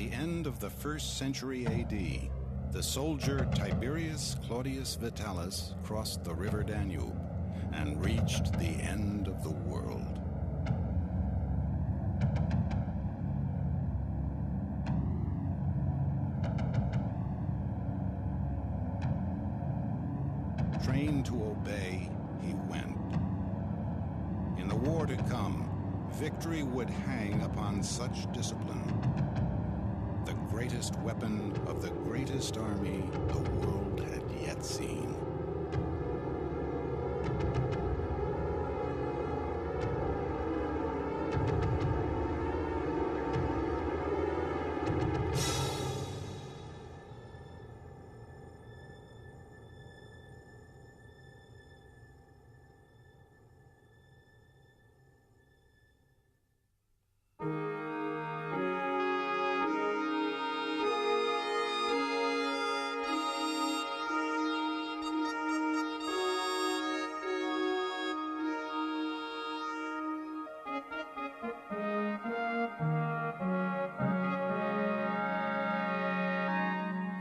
the end of the 1st century AD, the soldier Tiberius Claudius Vitalis crossed the river Danube and reached the end of the world. Trained to obey, he went. In the war to come, victory would hang upon such discipline. The greatest weapon of the greatest army the world had yet seen.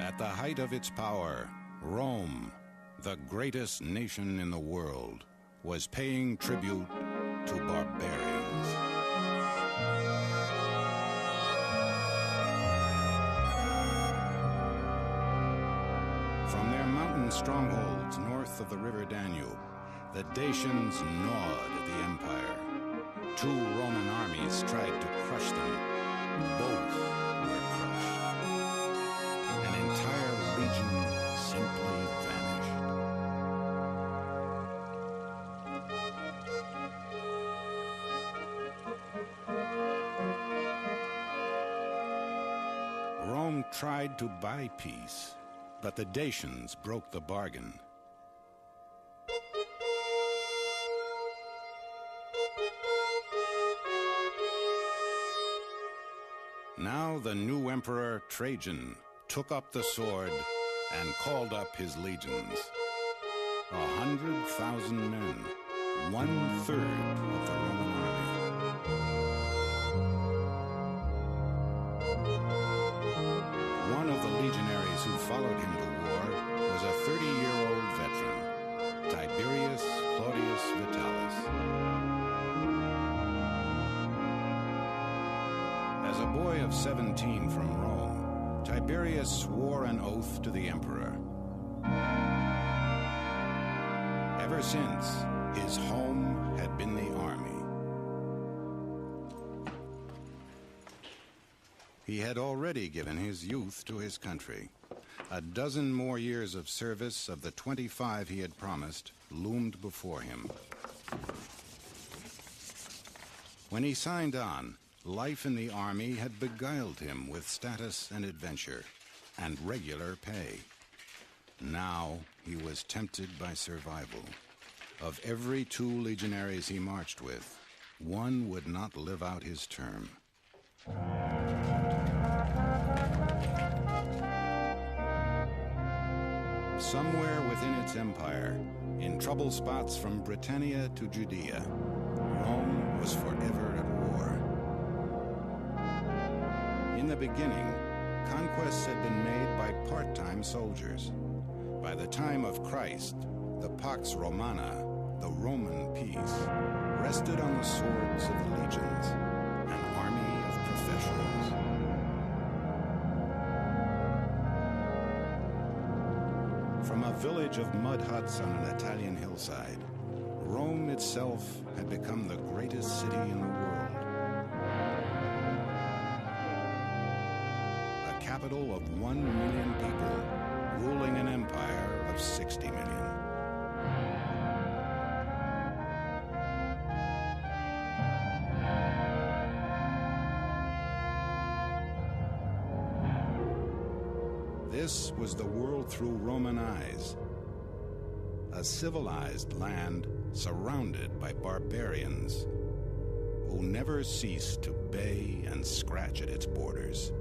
At the height of its power, Rome, the greatest nation in the world, was paying tribute to barbarians. From their mountain strongholds north of the river Danube, the Dacians gnawed at the empire. 2 Roman armies tried to crush them. Both were crushed. An entire legion simply vanished. Rome tried to buy peace, but the Dacians broke the bargain. Now the new emperor, Trajan, took up the sword and called up his legions. 100,000 men, 1/3 of the Roman army. One of the legionaries who followed him to war was a 30-year-old veteran, Tiberius Claudius Vitalis. As a boy of 17 from Rome, Tiberius swore an oath to the emperor. Ever since, his home had been the army. He had already given his youth to his country. A dozen more years of service of the 25 he had promised loomed before him. When he signed on, life in the army had beguiled him with status and adventure, and regular pay. Now he was tempted by survival. Of every 2 legionaries he marched with, one would not live out his term. Somewhere within its empire, in trouble spots from Britannia to Judea, Rome was forever at war. In the beginning, conquests had been made by part-time soldiers. By the time of Christ, the Pax Romana, the Roman peace, rested on the swords of the legions, an army of professionals. From a village of mud huts on an Italian hillside, Rome itself had become the greatest city in the world. A capital of 1 million people, ruling an empire of 60 million. This was the world through Roman eyes. A civilized land surrounded by barbarians who never ceased to bay and scratch at its borders.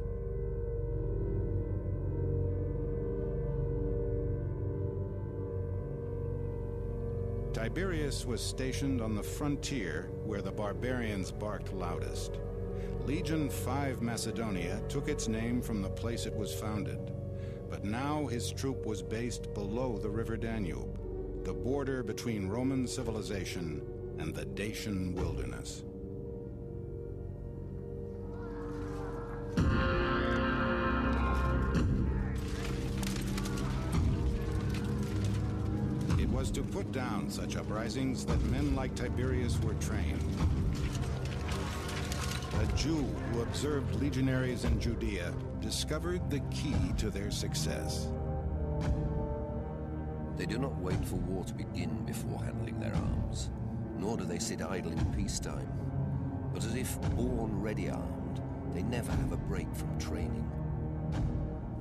Tiberius was stationed on the frontier where the barbarians barked loudest. Legion 5 Macedonia took its name from the place it was founded, but now his troop was based below the river Danube, the border between Roman civilization and the Dacian wilderness. It was to put down such uprisings that men like Tiberius were trained. A Jew who observed legionaries in Judea discovered the key to their success. They do not wait for war to begin before handling their arms, nor do they sit idle in peacetime. But as if born ready armed, they never have a break from training.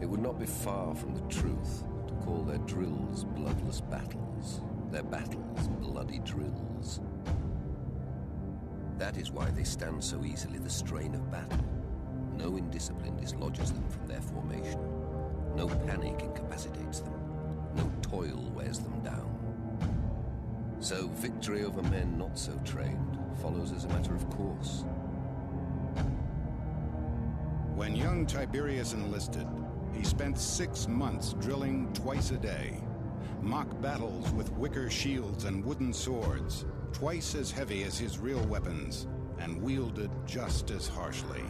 It would not be far from the truth to call their drills bloodless battles, their battles bloody drills. That is why they stand so easily the strain of battle. No indiscipline dislodges them from their formation. No panic incapacitates them. No toil wears them down. So victory over men not so trained follows as a matter of course. When young Tiberius enlisted, he spent 6 months drilling twice a day. Mock battles with wicker shields and wooden swords, twice as heavy as his real weapons, and wielded just as harshly.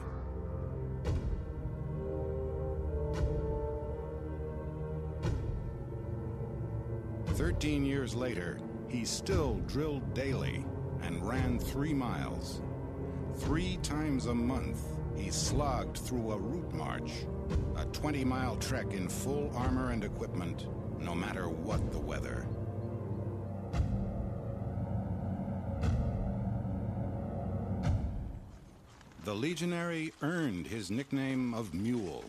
"13 years later, he still drilled daily and ran 3 miles. 3 times a month, he slogged through a route march, a 20-mile trek in full armor and equipment, no matter what the weather. The legionary earned his nickname of Mule.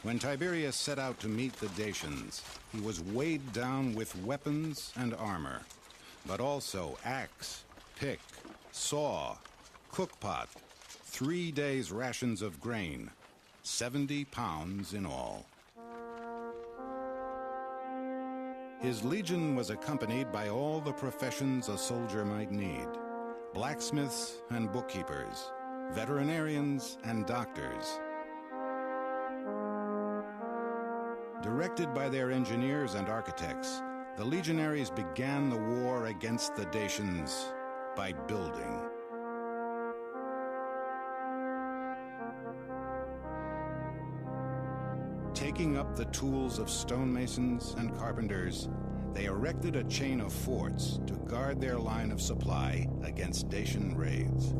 When Tiberius set out to meet the Dacians, he was weighed down with weapons and armor, but also axe, pick, saw, cookpot, 3 days' rations of grain, 70 pounds in all. His legion was accompanied by all the professions a soldier might need: blacksmiths and bookkeepers, veterinarians and doctors. Directed by their engineers and architects, the legionaries began the war against the Dacians by building. Taking up the tools of stonemasons and carpenters, they erected a chain of forts to guard their line of supply against Dacian raids.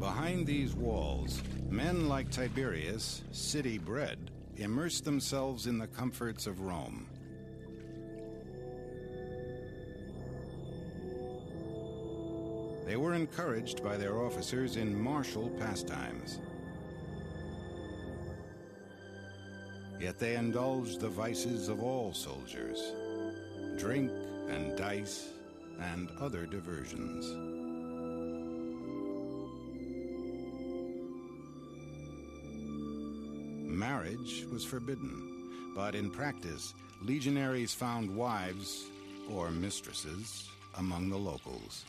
Behind these walls, men like Tiberius, city-bred, immersed themselves in the comforts of Rome. They were encouraged by their officers in martial pastimes. Yet they indulged the vices of all soldiers: drink and dice and other diversions. Marriage was forbidden, but in practice, legionaries found wives, or mistresses, among the locals.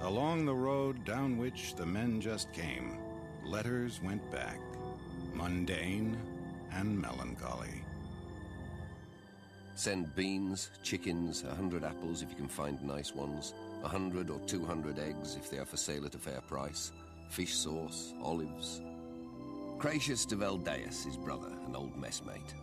Along the road down which the men just came, letters went back, mundane and melancholy. Send beans, chickens, 100 apples if you can find nice ones, 100 or 200 eggs if they are for sale at a fair price, fish sauce, olives. Cratius de Veldeus, his brother, an old messmate.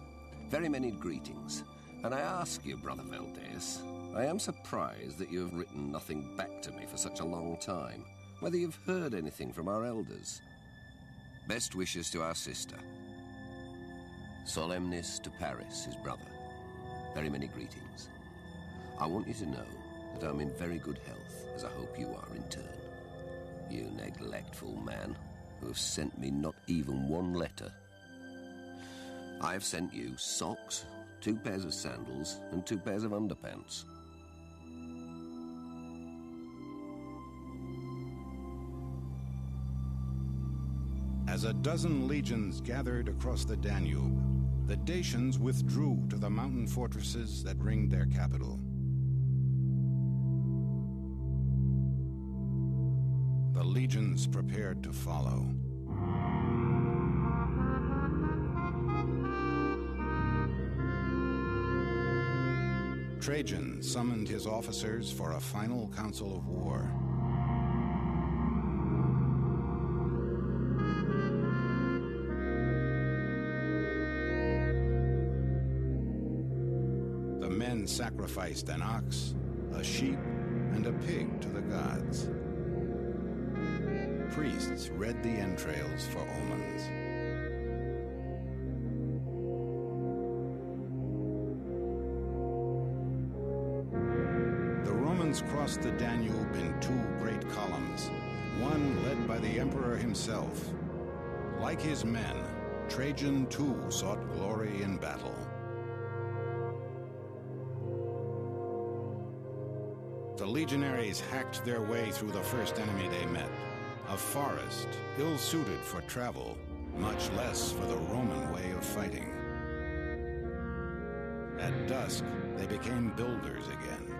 Very many greetings, and I ask you, brother Veldeus, I am surprised that you have written nothing back to me for such a long time, whether you've heard anything from our elders. Best wishes to our sister. Solemnis to Paris, his brother. Very many greetings. I want you to know that I'm in very good health, as I hope you are in turn. You neglectful man, who have sent me not even one letter. I have sent you socks, 2 pairs of sandals, and 2 pairs of underpants. As a dozen legions gathered across the Danube, the Dacians withdrew to the mountain fortresses that ringed their capital. The legions prepared to follow. Trajan summoned his officers for a final council of war. The men sacrificed an ox, a sheep, and a pig to the gods. Priests read the entrails for omens. The Romans crossed the Danube in two great columns, one led by the emperor himself. Like his men, Trajan too sought glory in battle. The legionaries hacked their way through the first enemy they met, a forest ill-suited for travel, much less for the Roman way of fighting. At dusk, they became builders again.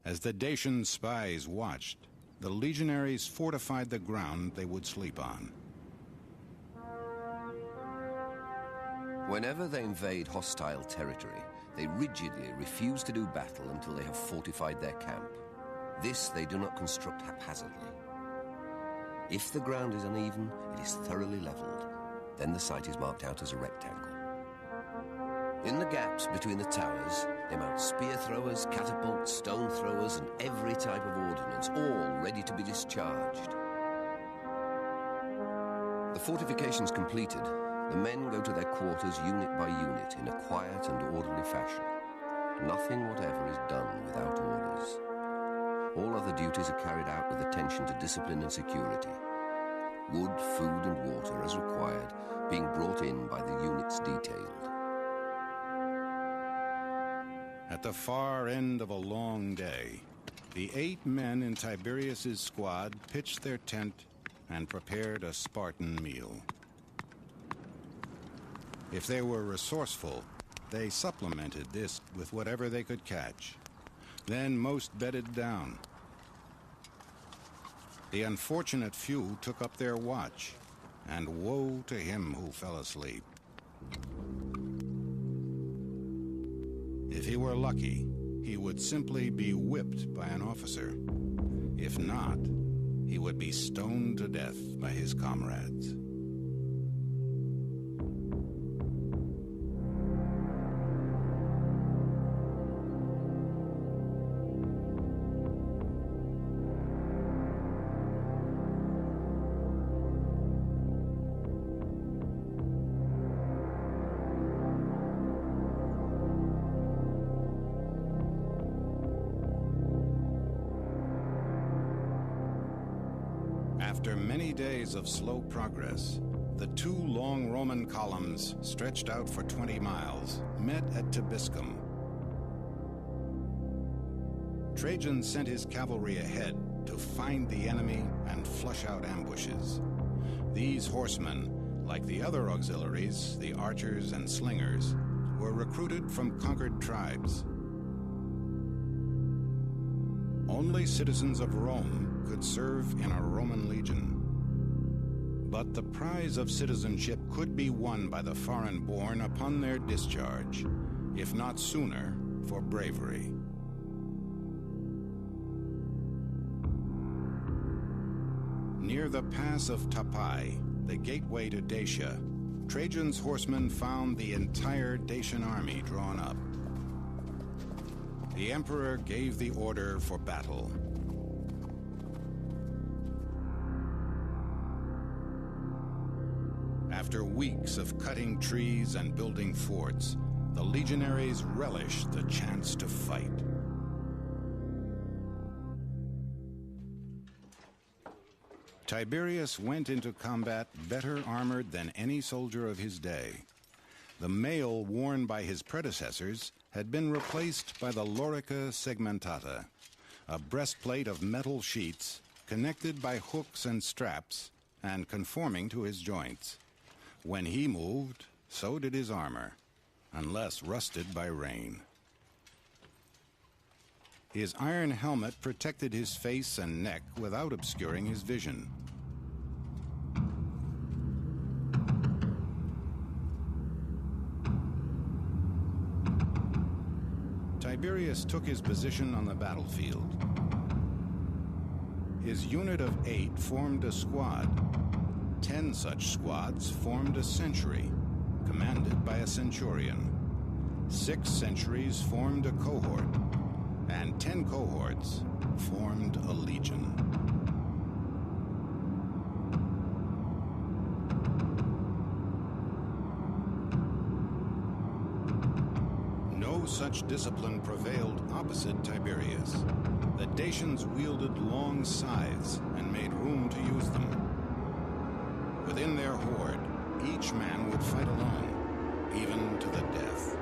As the Dacian spies watched, the legionaries fortified the ground they would sleep on. Whenever they invade hostile territory, they rigidly refuse to do battle until they have fortified their camp. This they do not construct haphazardly. If the ground is uneven, it is thoroughly leveled. Then the site is marked out as a rectangle. In the gaps between the towers, they mount spear throwers, catapults, stone throwers, and every type of ordnance, all ready to be discharged. The fortifications completed, the men go to their quarters unit by unit in a quiet and orderly fashion. Nothing whatever is done without orders. All other duties are carried out with attention to discipline and security. Wood, food, and water, as required, being brought in by the units detailed. At the far end of a long day, the 8 men in Tiberius's squad pitched their tent and prepared a Spartan meal. If they were resourceful, they supplemented this with whatever they could catch. Then most bedded down. The unfortunate few took up their watch, and woe to him who fell asleep. If he were lucky, he would simply be whipped by an officer. If not, he would be stoned to death by his comrades. After many days of slow progress, the 2 long Roman columns, stretched out for 20 miles, met at Tibiscum. Trajan sent his cavalry ahead to find the enemy and flush out ambushes. These horsemen, like the other auxiliaries, the archers and slingers, were recruited from conquered tribes. Only citizens of Rome could serve in a Roman legion. But the prize of citizenship could be won by the foreign-born upon their discharge, if not sooner, for bravery. Near the pass of Tapai, the gateway to Dacia, Trajan's horsemen found the entire Dacian army drawn up. The emperor gave the order for battle. After weeks of cutting trees and building forts, the legionaries relished the chance to fight. Tiberius went into combat better armored than any soldier of his day. The mail worn by his predecessors had been replaced by the lorica segmentata, a breastplate of metal sheets connected by hooks and straps and conforming to his joints. When he moved, so did his armor, unless rusted by rain. His iron helmet protected his face and neck without obscuring his vision. Tiberius took his position on the battlefield. His unit of 8 formed a squad. 10 such squads formed a century, commanded by a centurion. 6 centuries formed a cohort, and 10 cohorts formed a legion. No such discipline prevailed opposite Tiberius. The Dacians wielded long scythes and made room to use them. Within their horde, each man would fight alone, even to the death.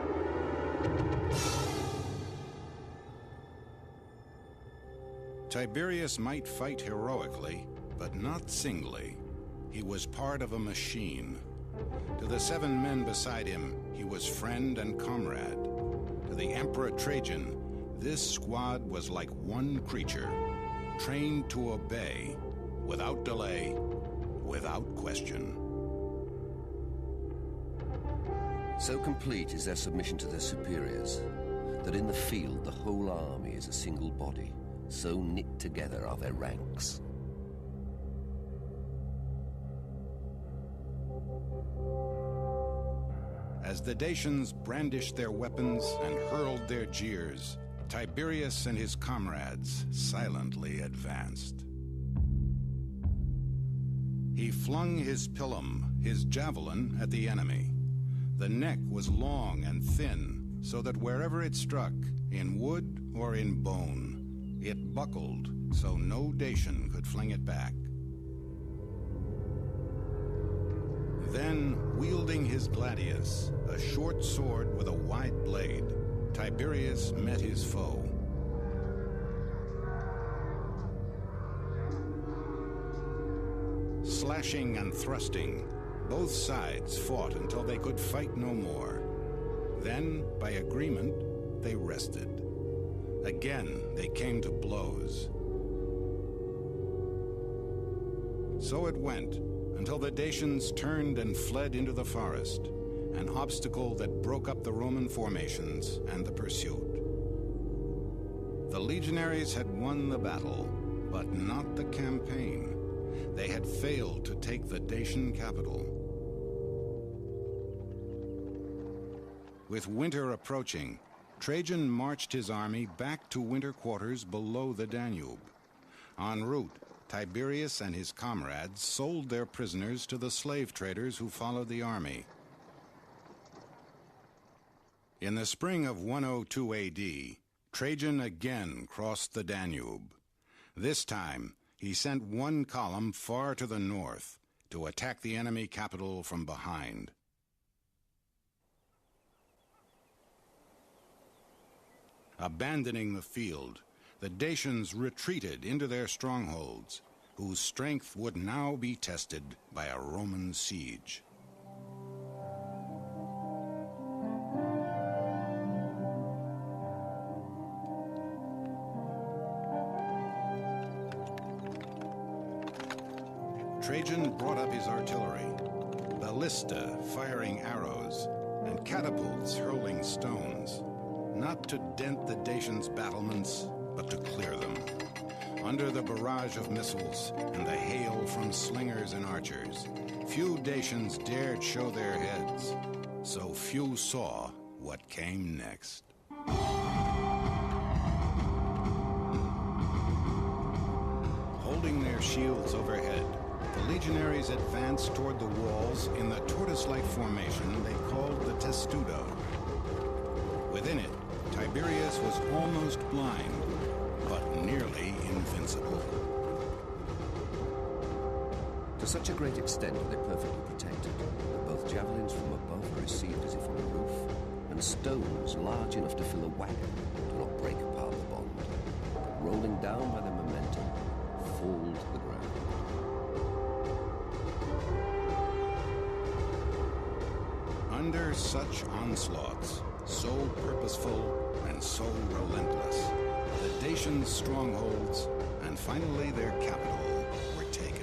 Tiberius might fight heroically, but not singly. He was part of a machine. To the 7 men beside him, he was friend and comrade. To the Emperor Trajan, this squad was like one creature, trained to obey, without delay, without question. So complete is their submission to their superiors, that in the field the whole army is a single body, so knit together are their ranks. As the Dacians brandished their weapons and hurled their jeers, Tiberius and his comrades silently advanced. He flung his pilum, his javelin, at the enemy. The neck was long and thin, so that wherever it struck, in wood or in bone, it buckled so no Dacian could fling it back. Then, wielding his gladius, a short sword with a wide blade, Tiberius met his foe. Slashing and thrusting, both sides fought until they could fight no more. Then, by agreement, they rested. Again, they came to blows. So it went, until the Dacians turned and fled into the forest, an obstacle that broke up the Roman formations and the pursuit. The legionaries had won the battle, but not the campaign. They had failed to take the Dacian capital. With winter approaching, Trajan marched his army back to winter quarters below the Danube. En route, Tiberius and his comrades sold their prisoners to the slave traders who followed the army. In the spring of 102 AD, Trajan again crossed the Danube. This time, he sent one column far to the north to attack the enemy capital from behind. Abandoning the field, the Dacians retreated into their strongholds, whose strength would now be tested by a Roman siege. Trajan brought up his artillery, ballista firing arrows, and catapults hurling stones, not to dent the Dacians' battlements, but to clear them. Under the barrage of missiles and the hail from slingers and archers, few Dacians dared show their heads, so few saw what came next. Holding their shields overhead, the legionaries advanced toward the walls in the tortoise-like formation they called the testudo. Within it, Tiberius was almost blind, but nearly invincible. To To such a great extent are they perfectly protected that both javelins from above are received as if on a roof, and stones large enough to fill a wagon do not break apart the bond, but rolling down by their momentum, fall to the ground. Under such onslaughts, so purposeful and so relentless, the Dacians' strongholds and finally their capital were taken.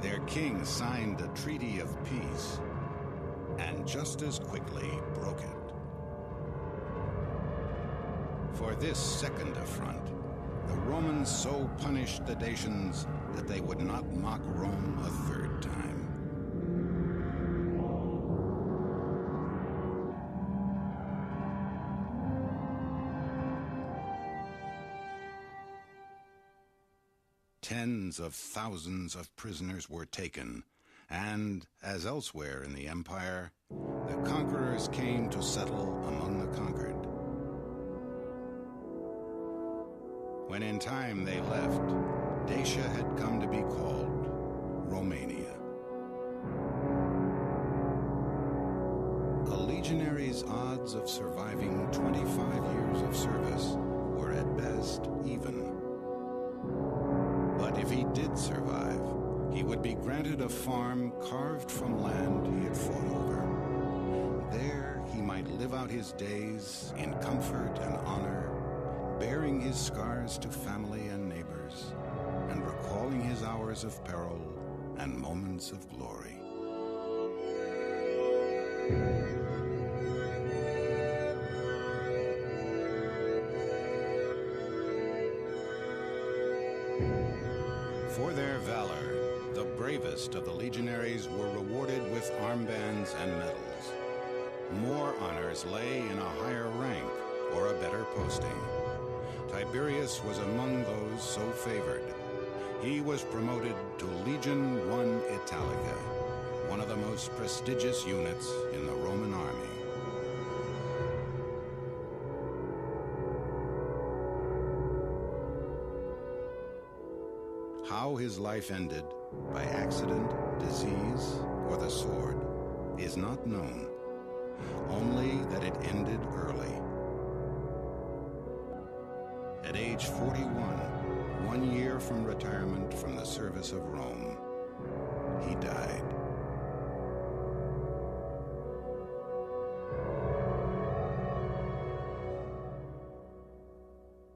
Their king signed a treaty of peace, and just as quickly broke it. For this second affront, the Romans so punished the Dacians that they would not mock Rome a third time. Tens of thousands of prisoners were taken, and, as elsewhere in the empire, the conquerors came to settle among the conquered. When in time they left, Dacia had come to be called Romania. A legionary's odds of surviving 25 years of service were at best even. But if he did survive, he would be granted a farm carved from land he had fought over. There he might live out his days in comfort and honor, bearing his scars to family and neighbors, and recalling his hours of peril and moments of glory. For their valor, the bravest of the legionaries were rewarded with armbands and medals. More honors lay in a higher rank or a better posting. Tiberius was among those so favored. He was promoted to Legion I Italica, one of the most prestigious units in the Roman army. How his life ended, by accident, disease, or the sword, is not known. Only that it ended early. At age 41, 1 year from retirement from the service of Rome, he died.